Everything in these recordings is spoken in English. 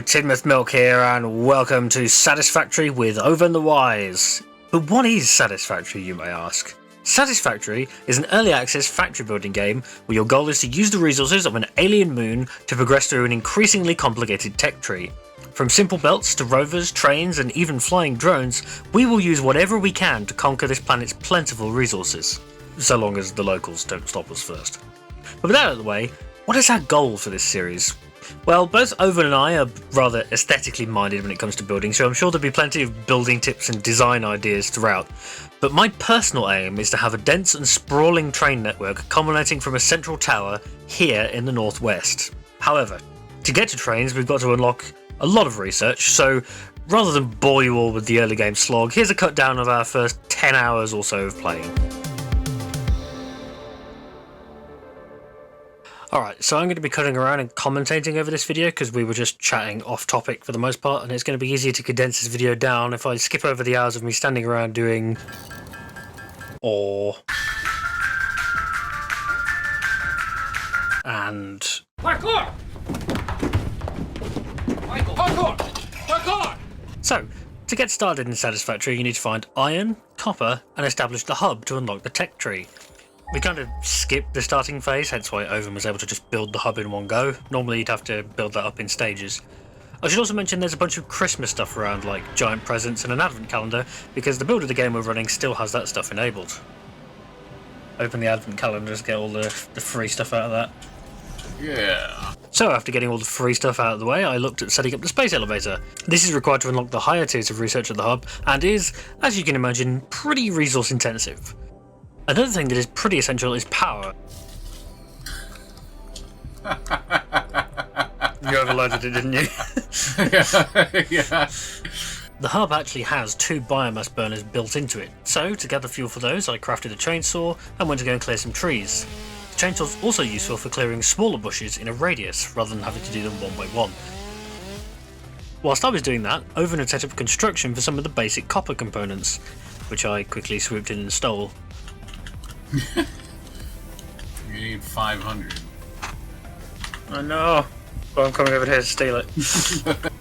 Tidmouth Milk here, and welcome to Satisfactory with Over and the Wise. But what is Satisfactory, you may ask? Satisfactory is an early access factory building game where your goal is to use the resources of an alien moon to progress through an increasingly complicated tech tree. From simple belts to rovers, trains, and even flying drones, we will use whatever we can to conquer this planet's plentiful resources. So long as the locals don't stop us first. But with that out of the way, what is our goal for this series? Well, both Owen and I are rather aesthetically minded when it comes to building, so I'm sure there'll be plenty of building tips and design ideas throughout. But my personal aim is to have a dense and sprawling train network culminating from a central tower here in the northwest. However, to get to trains we've got to unlock a lot of research, so rather than bore you all with the early game slog, here's a cut down of our first 10 hours or so of playing. Alright, so I'm going to be cutting around and commentating over this video because we were just chatting off topic for the most part, and it's going to be easier to condense this video down if I skip over the hours of me standing around doing... and... Parkour! Parkour! Parkour! So, to get started in Satisfactory you need to find iron, copper, and establish the hub to unlock the tech tree. We kind of skipped the starting phase, hence why Owen was able to just build the hub in one go. Normally you'd have to build that up in stages. I should also mention there's a bunch of Christmas stuff around, like giant presents and an advent calendar, because the build of the game we're running still has that stuff enabled. Open the advent calendar to get all the free stuff out of that. Yeah. So after getting all the free stuff out of the way, I looked at setting up the space elevator. This is required to unlock the higher tiers of research at the hub, and is, as you can imagine, pretty resource intensive. Another thing that is pretty essential is power. You overloaded it, didn't you? Yeah. The hub actually has 2 biomass burners built into it, so to gather fuel for those I crafted a chainsaw and went to go and clear some trees. The chainsaw's also useful for clearing smaller bushes in a radius, rather than having to do them one by one. Whilst I was doing that, Owen had set up construction for some of the basic copper components, which I quickly swooped in and stole. You need 500. I know. Well, I'm coming over here to steal it.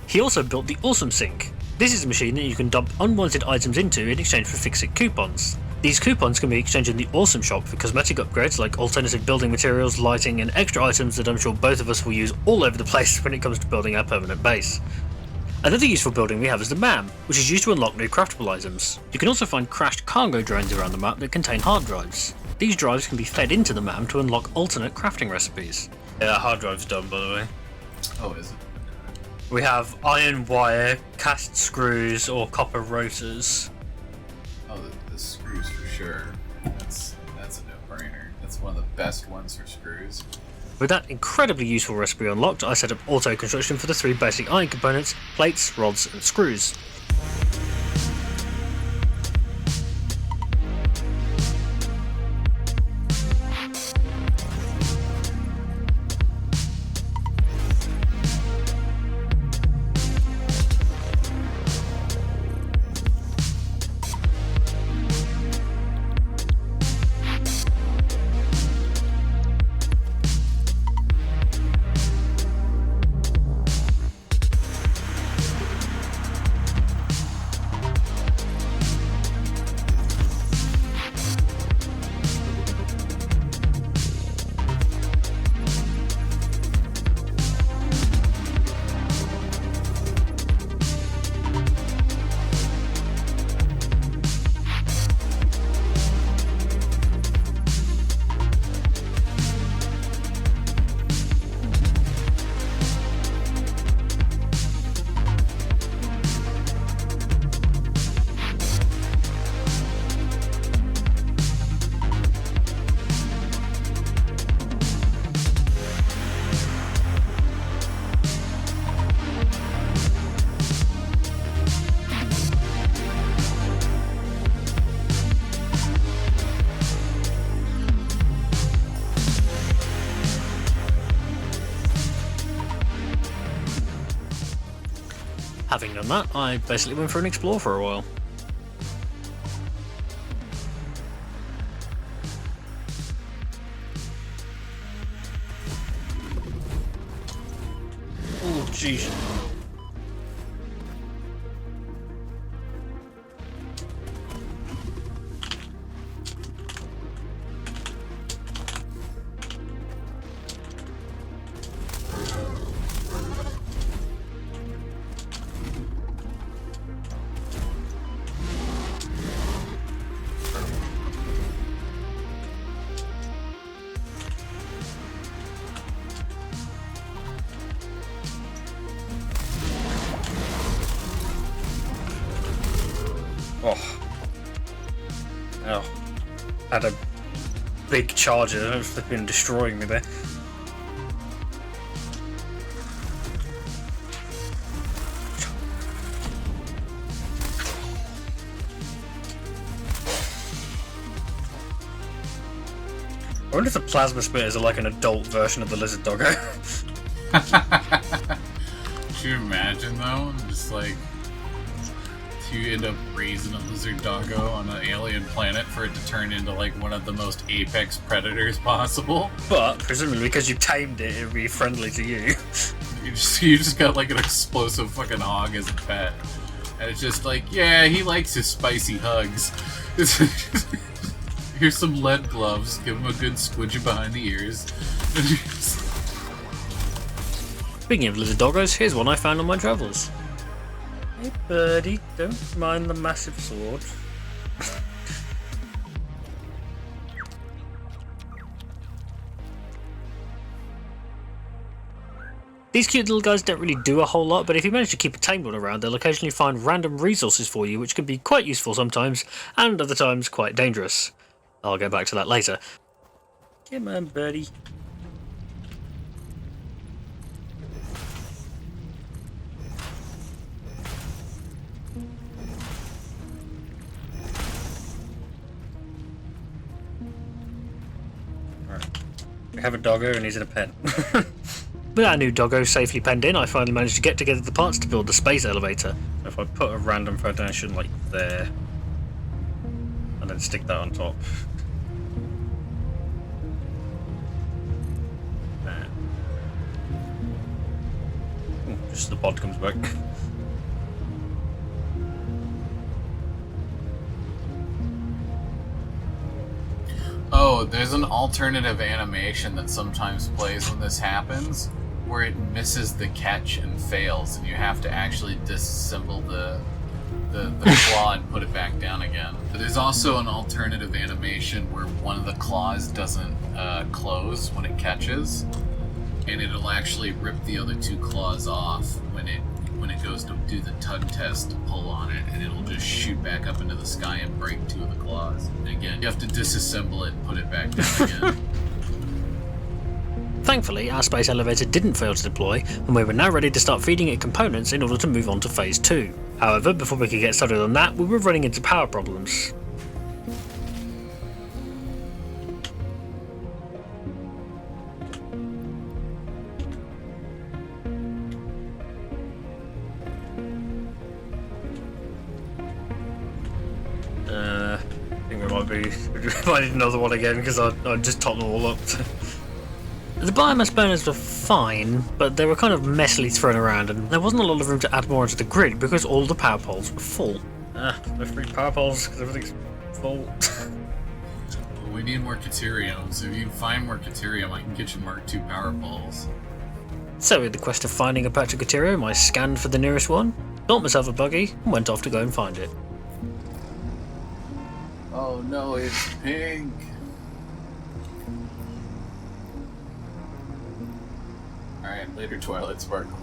He also built the Awesome Sink. This is a machine that you can dump unwanted items into in exchange for Fix-It coupons. These coupons can be exchanged in the Awesome Shop for cosmetic upgrades like alternative building materials, lighting, and extra items that I'm sure both of us will use all over the place when it comes to building our permanent base. Another useful building we have is the MAM, which is used to unlock new craftable items. You can also find crashed cargo drones around the map that contain hard drives. These drives can be fed into the MAM to unlock alternate crafting recipes. Yeah, that hard drive's done, by the way. Oh, is it? We have iron wire, cast screws, or copper rotors. Oh, the screws for sure. That's a no-brainer. That's one of the best ones for screws. With that incredibly useful recipe unlocked, I set up auto construction for the 3 basic iron components: plates, rods, and screws. Having done that, I basically went for an explore for a while. Oh, jeez. Oh. Oh. Had a big charger. It's flipping destroying me there. I wonder if the plasma spitters are like an adult version of the lizard doggo. Could you imagine though? Just like you end up raising a lizard doggo on an alien planet for it to turn into like one of the most apex predators possible. But presumably because you tamed it, it would be friendly to you. You just got like an explosive fucking hog as a pet. And it's just like, yeah, he likes his spicy hugs. Here's some lead gloves. Give him a good squidgy behind the ears. Speaking of lizard doggos, here's one I found on my travels. Hey birdie, don't mind the massive sword. These cute little guys don't really do a whole lot, but if you manage to keep a tamed one around, they'll occasionally find random resources for you, which can be quite useful sometimes, and other times quite dangerous. I'll go back to that later. Come on, birdie. Right. We have a doggo and he's in a pen. With our new doggo safely penned in, I finally managed to get together the parts to build the space elevator. So if I put a random foundation like there, and then stick that on top. There. Ooh, just the pod comes back. Oh, there's an alternative animation that sometimes plays when this happens, where it misses the catch and fails, and you have to actually disassemble the claw and put it back down again. But there's also an alternative animation where one of the claws doesn't close when it catches, and it'll actually rip the other two claws off when it goes to do the tug test to pull on it, and it'll just shoot back up into the sky and break two of the claws. And again, you have to disassemble it and put it back down again. Thankfully, our space elevator didn't fail to deploy, and we were now ready to start feeding it components in order to move on to phase 2. However, before we could get started on that, we were running into power problems. I need another one again because I just topped them all up. The biomass burners were fine, but they were kind of messily thrown around, and there wasn't a lot of room to add more into the grid because all the power poles were full. No free power poles because everything's full. We need more Caterium, so if you find more Caterium, I can get you Mark II power poles. So in the quest of finding a patch of Caterium, I scanned for the nearest one, built myself a buggy, and went off to go and find it. Oh no, it's pink! Alright, later Twilight Sparkle.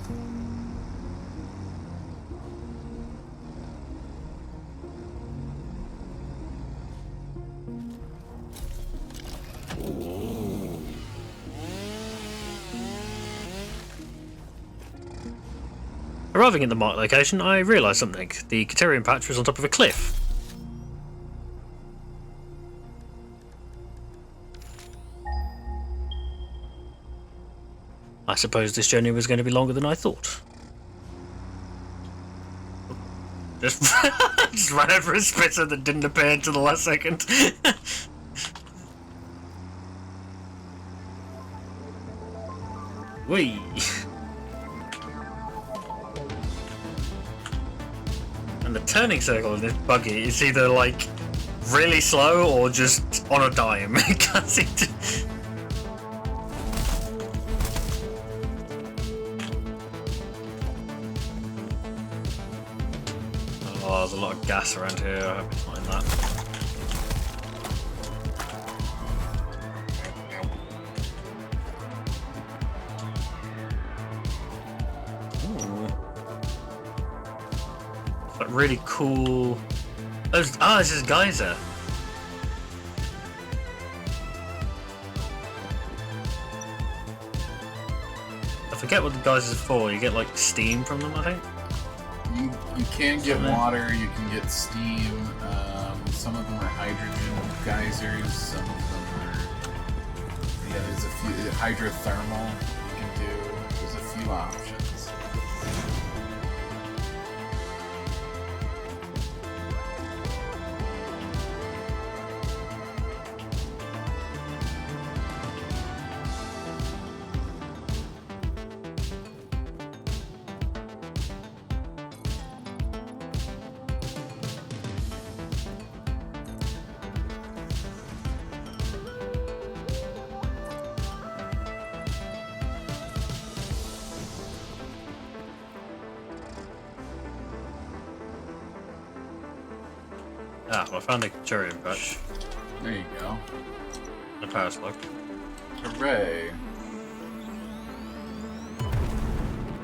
Arriving at the marked location, I realised something. The Caterium patch was on top of a cliff. I suppose this journey was going to be longer than I thought. Just ran over a spitter that didn't appear until the last second. Whee! And the turning circle in this buggy is either like really slow or just on a dime. It can't seem to... Oh, there's a lot of gas around here. I hope it's not in that. Ooh. That really cool Oh, this is geyser. I forget what the geysers are for. You get like steam from them, I think. You can get water. You can get steam. Some of them are hydrogen geysers. Some of them are there's a few hydrothermal. You can do. There's a few options. Ah, well, I found a Centurion patch. There you go. The power slug. Hooray!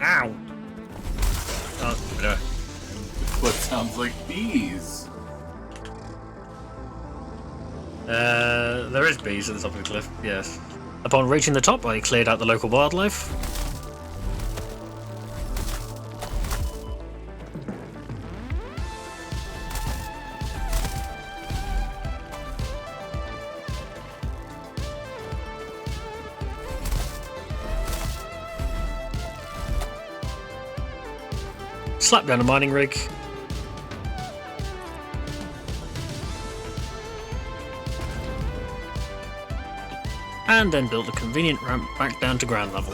Ow! Oh, no. What sounds like bees? There is bees at the top of the cliff, yes. Upon reaching the top, I cleared out the local wildlife. Slapped down a mining rig. And then built a convenient ramp back down to ground level.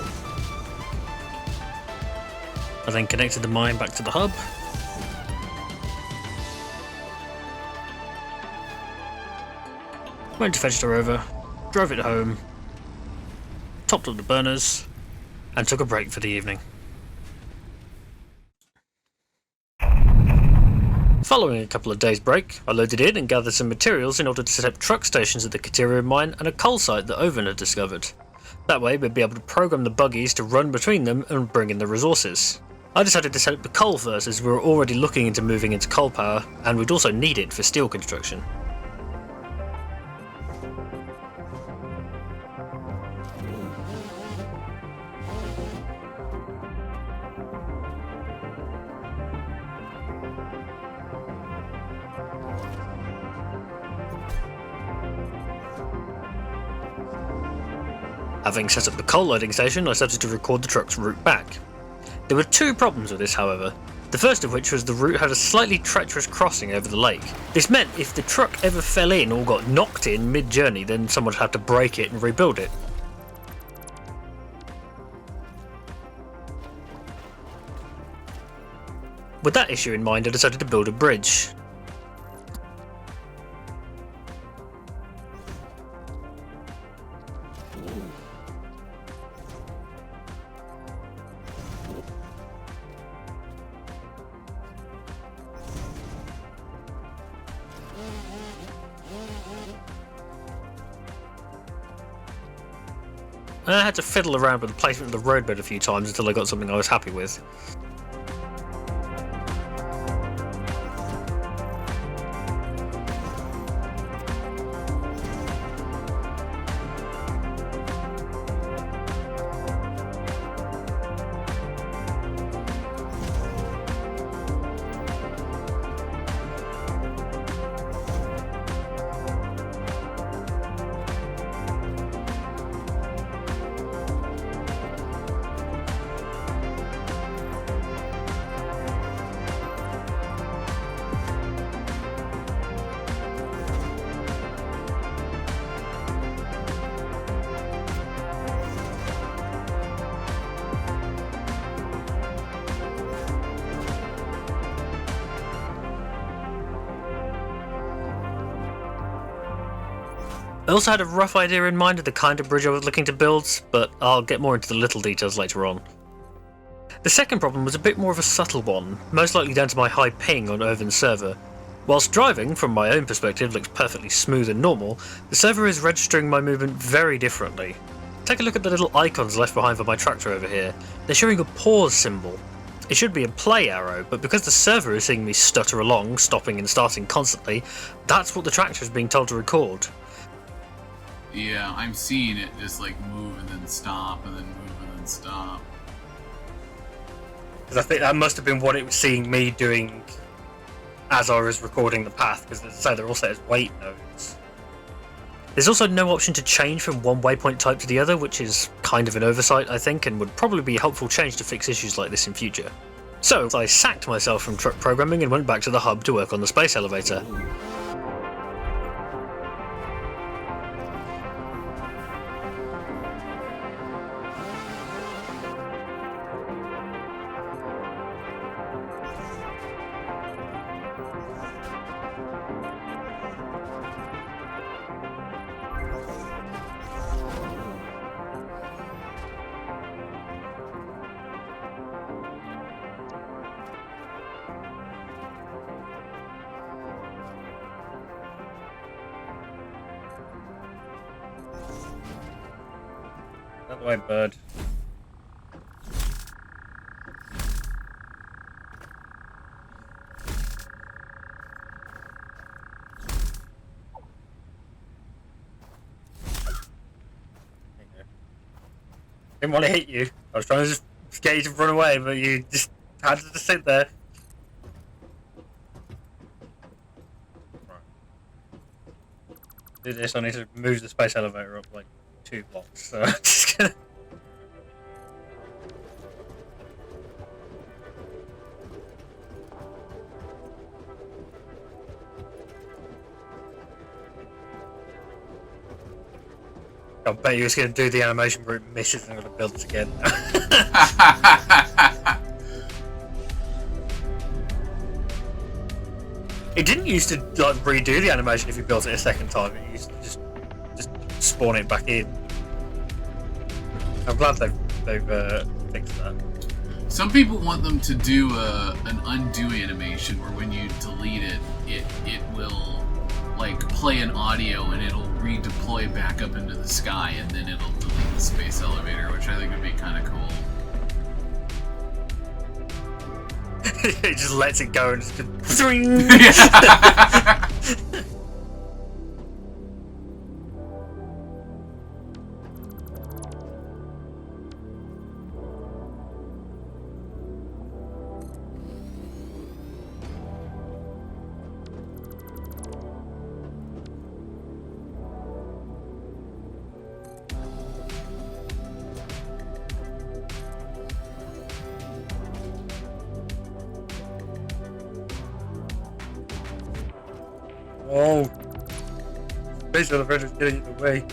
I then connected the mine back to the hub. Went to fetch the rover, drove it home, topped up the burners, and took a break for the evening. Following a couple of days' break, I loaded in and gathered some materials in order to set up truck stations at the Caterium mine and a coal site that Oven had discovered. That way we'd be able to program the buggies to run between them and bring in the resources. I decided to set up the coal first as we were already looking into moving into coal power and we'd also need it for steel construction. Having set up the coal loading station, I started to record the truck's route back. There were two problems with this, however. The first of which was the route had a slightly treacherous crossing over the lake. This meant if the truck ever fell in or got knocked in mid-journey, then someone would have to break it and rebuild it. With that issue in mind, I decided to build a bridge. I had to fiddle around with the placement of the roadbed a few times until I got something I was happy with. I also had a rough idea in mind of the kind of bridge I was looking to build, but I'll get more into the little details later on. The second problem was a bit more of a subtle one, most likely down to my high ping on Irvin's server. Whilst driving, from my own perspective, looks perfectly smooth and normal, the server is registering my movement very differently. Take a look at the little icons left behind for my tractor over here. They're showing a pause symbol. it should be a play arrow, but because the server is seeing me stutter along, stopping and starting constantly, that's what the tractor is being told to record. Yeah, I'm seeing it just like move and then stop and then move and then stop. Because I think that must have been what it was seeing me doing as I was recording the path, because as I say, they're all set as weight nodes. There's also no option to change from one waypoint type to the other, which is kind of an oversight, I think, and would probably be a helpful change to fix issues like this in future. So, I sacked myself from truck programming and went back to the hub to work on the space elevator. Out the way, bird. Didn't want to hit you. I was trying to just get you to run away, but you just had to just sit there. Right. Do this, I need to move the space elevator up like 2 blocks, so I'm just gonna... I bet you was going to do the animation where it misses and I'm going to build it again. It didn't used to like redo the animation if you built it a second time. It used to just spawn it back in. I'm glad they've fixed that. Some people want them to do an undo animation where when you delete it, it will like play an audio and it'll redeploy back up into the sky and then it'll delete the space elevator, which I think would be kind of cool. It just lets it go and just oh, space elevator's getting in the way.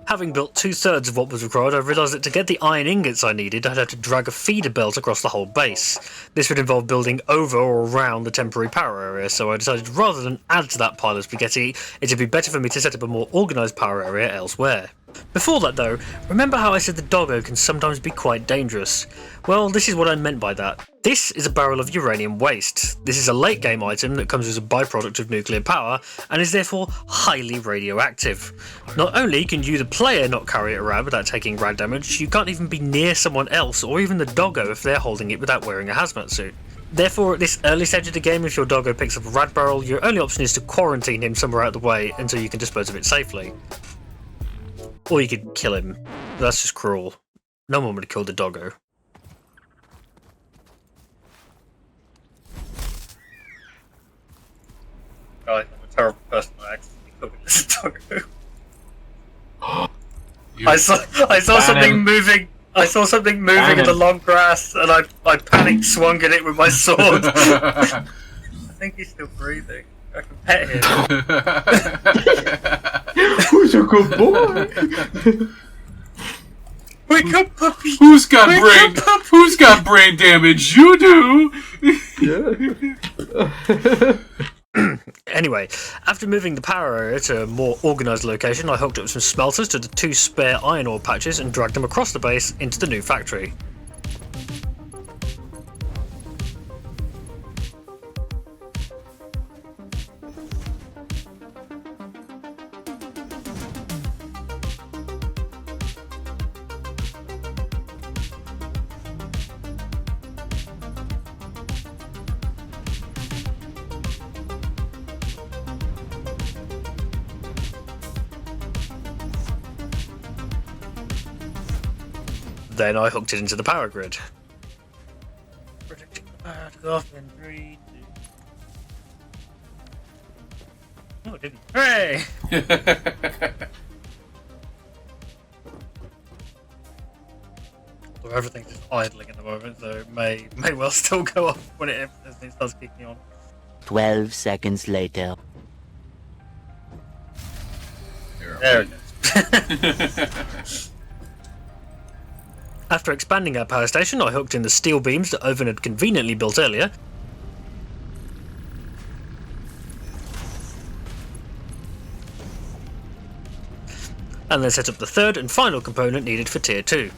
Having built 2/3 of what was required, I realised that to get the iron ingots I needed, I'd have to drag a feeder belt across the whole base. This would involve building over or around the temporary power area, so I decided rather than add to that pile of spaghetti, it'd be better for me to set up a more organised power area elsewhere. Before that though, remember how I said the doggo can sometimes be quite dangerous? Well, this is what I meant by that. This is a barrel of uranium waste. This is a late game item that comes as a byproduct of nuclear power and is therefore highly radioactive. Not only can you the player not carry it around without taking rad damage, you can't even be near someone else or even the doggo if they're holding it without wearing a hazmat suit. Therefore, at this early stage of the game, if your doggo picks up a rad barrel, your only option is to quarantine him somewhere out of the way until you can dispose of it safely. Or you could kill him. That's just cruel. No one would have killed the doggo. I'm a terrible person. I accidentally killed it as a doggo. I saw something moving. I saw something moving in the long grass, and I panicked, swung at it with my sword. I think he's still breathing. I can pet him. Who's a good boy? Wake up, puppy! Who's got brain damage? You do. Yeah. Anyway, after moving the power area to a more organised location, I hooked up some smelters to the 2 spare iron ore patches and dragged them across the base into the new factory. Then I hooked it into the power grid. Predicting the power to go off in 3, 2... Oh, it didn't. Hooray! Although everything's just idling at the moment, so it may well still go off when it starts kicking on. 12 seconds later. There it is. After expanding our power station, I hooked in the steel beams that Owen had conveniently built earlier. And then set up the third and final component needed for Tier 2.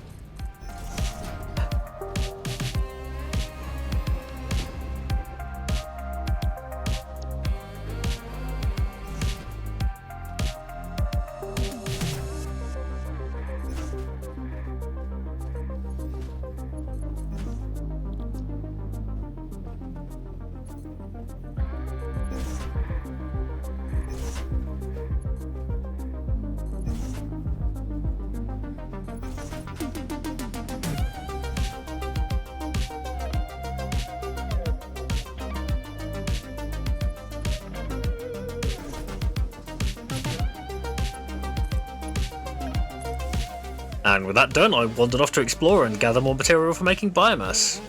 And with that done, I wandered off to explore and gather more material for making biomass.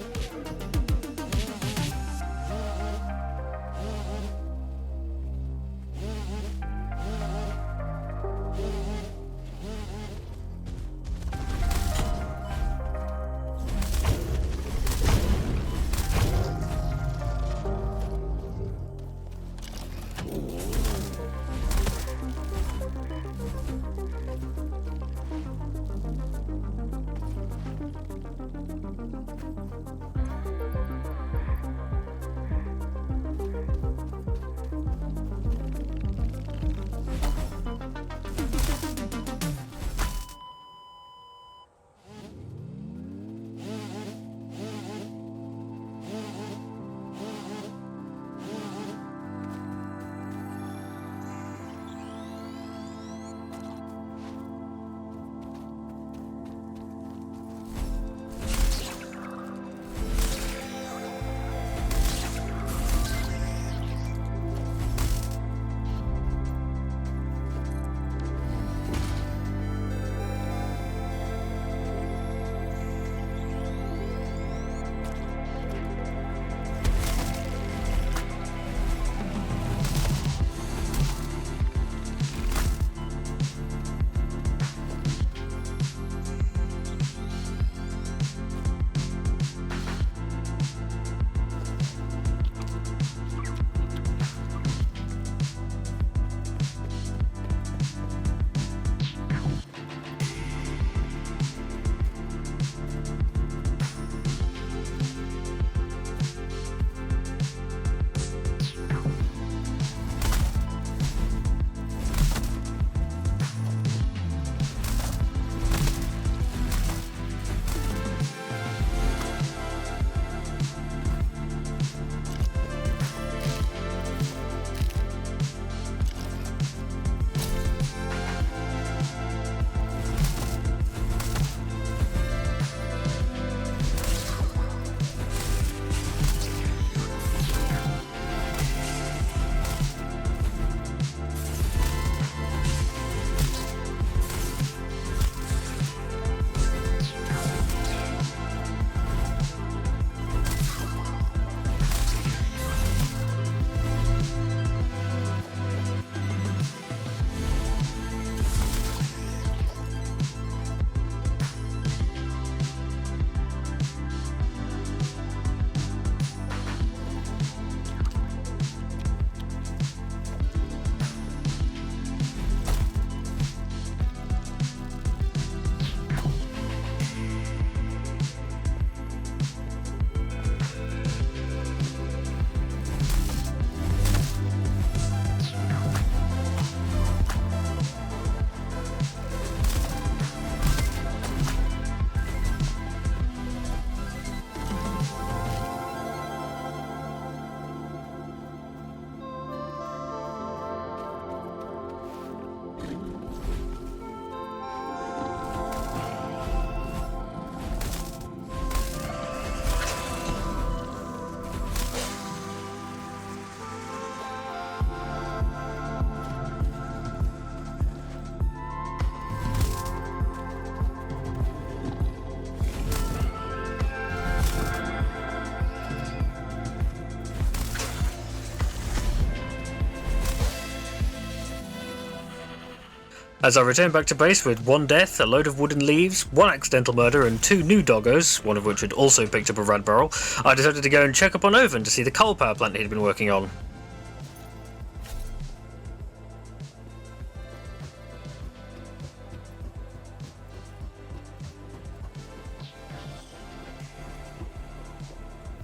As I returned back to base with 1 death, a load of wooden leaves, 1 accidental murder and 2 new doggos, one of which had also picked up a rad barrel, I decided to go and check up on Oven to see the coal power plant he'd been working on.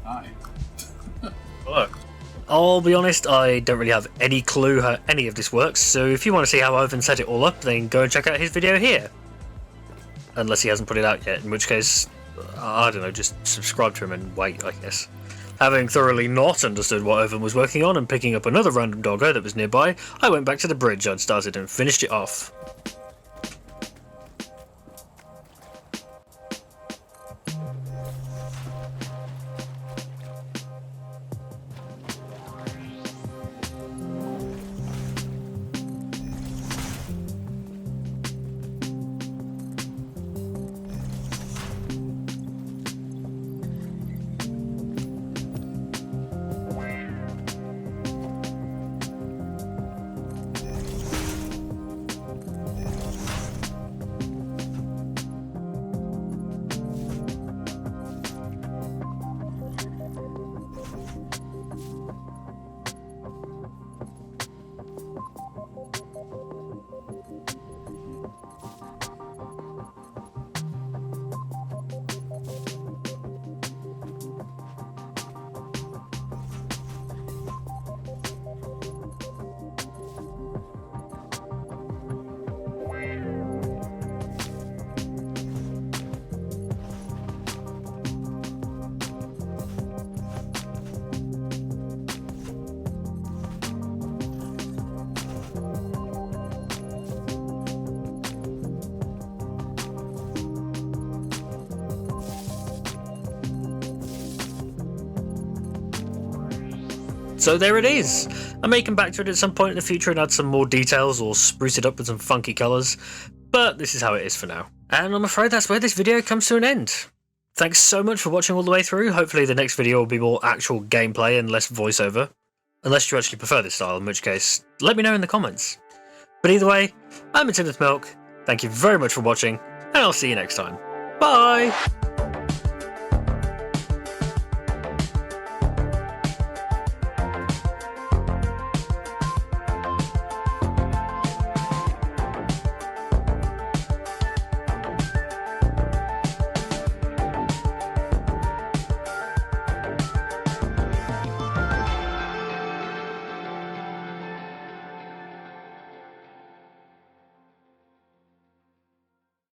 Hi. Hello. I'll be honest, I don't really have any clue how any of this works, so if you want to see how Oven set it all up, then go and check out his video here. Unless he hasn't put it out yet, in which case, I don't know, just subscribe to him and wait, I guess. Having thoroughly not understood what Oven was working on and picking up another random doggo that was nearby, I went back to the bridge I'd started and finished it off. So there it is! I may come back to it at some point in the future and add some more details or spruce it up with some funky colours, but this is how it is for now. And I'm afraid that's where this video comes to an end. Thanks so much for watching all the way through. Hopefully the next video will be more actual gameplay and less voiceover. Unless you actually prefer this style, in which case, let me know in the comments. But either way, I'm Tidmouth Milk, thank you very much for watching, and I'll see you next time. Bye!